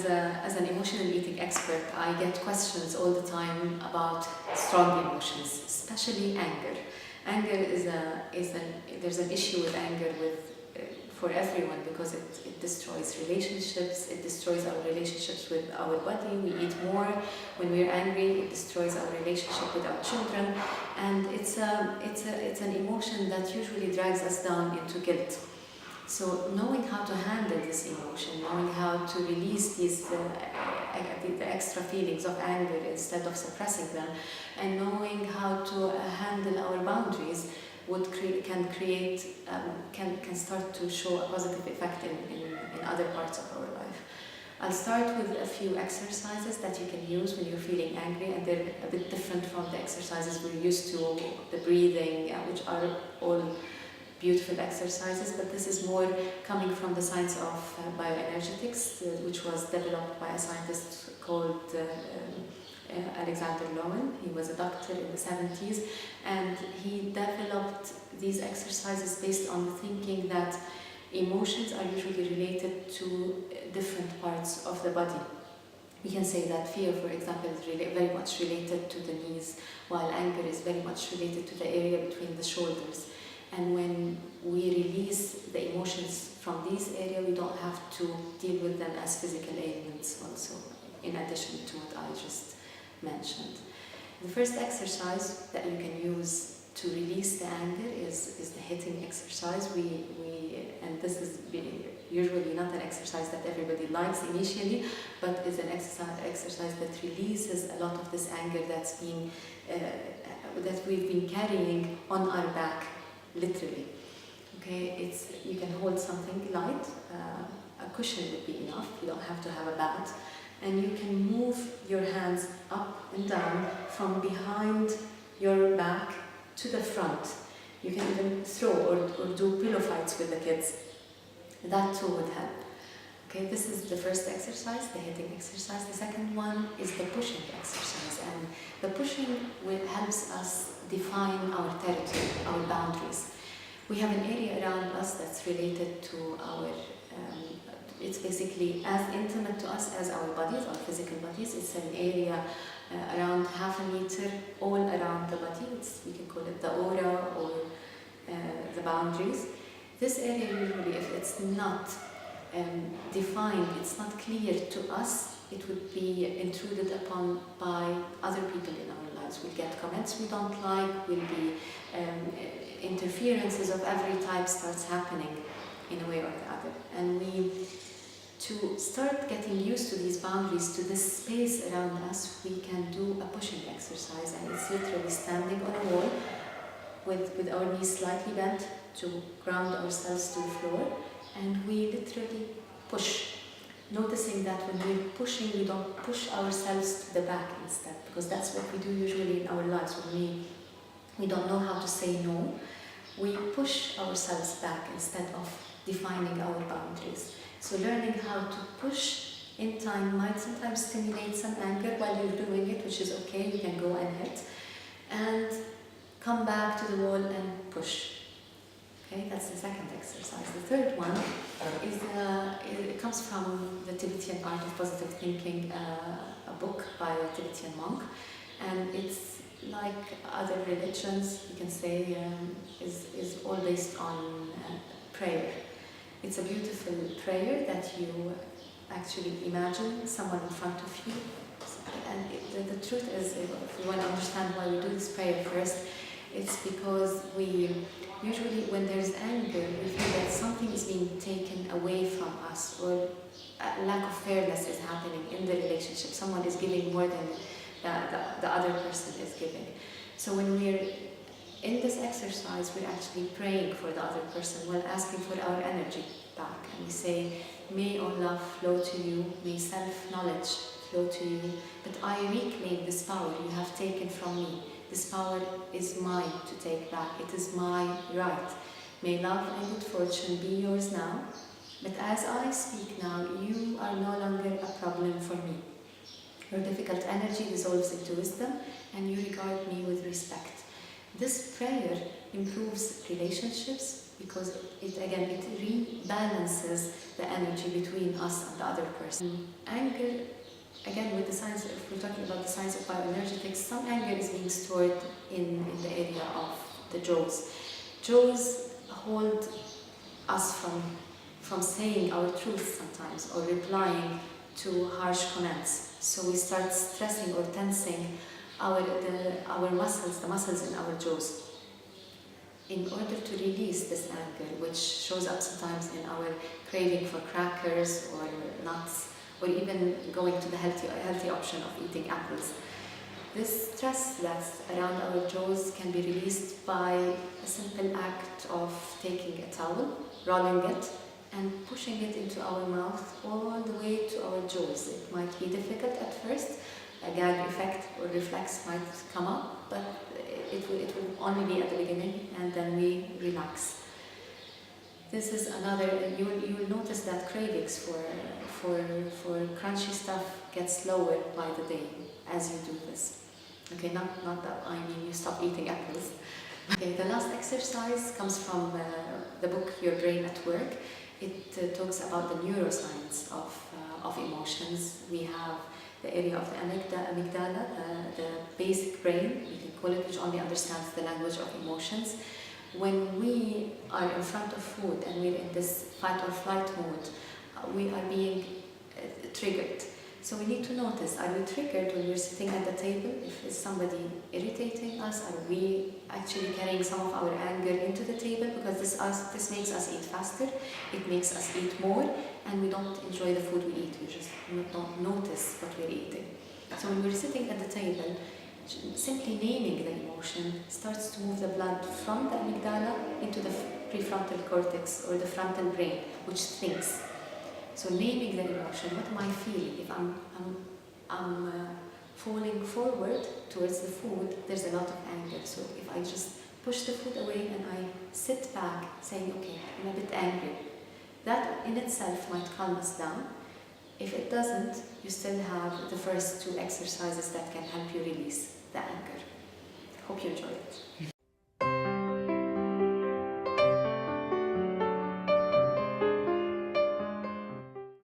as an emotional eating expert, I get questions all the time about strong emotions, especially anger. Anger there's an issue with anger for everyone, because it destroys relationships, it destroys our relationships with our body. We eat more when we're angry, it destroys our relationship with our children, and it's an emotion that usually drags us down into guilt. So knowing how to handle this emotion, knowing how to release these the extra feelings of anger instead of suppressing them, and knowing how to handle our boundaries can start to show a positive effect in other parts of our life. I'll start with a few exercises that you can use when you're feeling angry, and they're a bit different from the exercises we're used to, the breathing, which are all beautiful exercises, but this is more coming from the science of bioenergetics, which was developed by a scientist called Alexander Lowen. He was a doctor in the 70s, and he developed these exercises based on the thinking that emotions are usually related to different parts of the body. We can say that fear, for example, is very much related to the knees, while anger is very much related to the area between the shoulders. And when we release the emotions from these areas, we don't have to deal with them as physical ailments also, in addition to what I just mentioned. The first exercise that you can use to release the anger is the hitting exercise. And this is usually not an exercise that everybody likes initially, but is an exercise that releases a lot of this anger that we've been carrying on our back, literally. Okay, you can hold something light, a cushion would be enough, you don't have to have a bat, and you can move your hands up and down from behind your back to the front. You can even throw or do pillow fights with the kids. That too would help. Okay, this is the first exercise, the hitting exercise. The second one is the pushing exercise, and the pushing helps us define our territory, our boundaries. We have an area around us that's related to our, it's basically as intimate to us as our bodies, our physical bodies. It's an area around 0.5 meter all around the body. We can call it the aura or the boundaries. This area usually, if it's not defined, it's not clear to us, it would be intruded upon by other people in our lives. We'll get comments we don't like, will be interferences of every type starts happening in a way or the other. And to start getting used to these boundaries, to this space around us, we can do a pushing exercise, and it's literally standing on a wall with our knees slightly bent to ground ourselves to the floor, and we literally push. Noticing that when we're pushing, we don't push ourselves to the back instead, because that's what we do usually in our lives. When we don't know how to say no, we push ourselves back instead of defining our boundaries. So learning how to push in time might sometimes stimulate some anger while you're doing it, which is okay, you can go and hit, and come back to the wall and push. Okay, that's the second exercise. The third one it comes from the Tibetan Art of Positive Thinking, a book by a Tibetan monk, and it's like other religions, you can say, is all based on prayer. It's a beautiful prayer that you actually imagine someone in front of you. And the truth is, if you want to understand why we do this prayer first, it's because we usually, when there's anger, we feel that something is being taken away from us, or a lack of fairness is happening in the relationship. Someone is giving more than the other person is giving. So when we're in this exercise, we're actually praying for the other person. We're asking for our energy back. And we say, may all love flow to you, may self-knowledge flow to you, but I reclaim this power you have taken from me. This power is mine to take back. It is my right. May love and good fortune be yours now, but as I speak now, you are no longer a problem for me. Your difficult energy dissolves into wisdom, and you regard me with respect. This prayer improves relationships because it rebalances the energy between us and the other person. Anger, again with the science, if we're talking about the science of bioenergetics, some anger is being stored in the area of the jaws. Jaws hold us from saying our truth sometimes or replying to harsh comments. So we start stressing or tensing our muscles, the muscles in our jaws, in order to release this anger, which shows up sometimes in our craving for crackers or nuts, or even going to the healthy option of eating apples. This stress that's around our jaws can be released by a simple act of taking a towel, rolling it, and pushing it into our mouth all the way to our jaws. It might be difficult at first, a gag effect or reflex might come up, but it will only be at the beginning, and then we relax. This is another, you will notice that cravings for crunchy stuff gets lower by the day as you do this. Okay, not that I mean you stop eating apples. Okay, the last exercise comes from the book Your Brain at Work. It talks about the neuroscience of emotions. We have the area of the amygdala, the basic brain, you can call it, which only understands the language of emotions. When we are in front of food and we're in this fight or flight mode, we are being triggered. So we need to notice, are we triggered when we're sitting at the table? If it's somebody irritating us, are we actually carrying some of our anger into the table? Because this makes us eat faster, it makes us eat more, and we don't enjoy the food we eat, we just don't notice what we're eating. So when we're sitting at the table, simply naming the emotion starts to move the blood from the amygdala into the prefrontal cortex or the frontal brain, which thinks. So naming the emotion, what am I feeling? If I'm falling forward towards the food, there's a lot of anger. So if I just push the food away and I sit back saying, okay, I'm a bit angry, that in itself might calm us down. If it doesn't, you still have the first two exercises that can help you release the anger. Hope you enjoy it.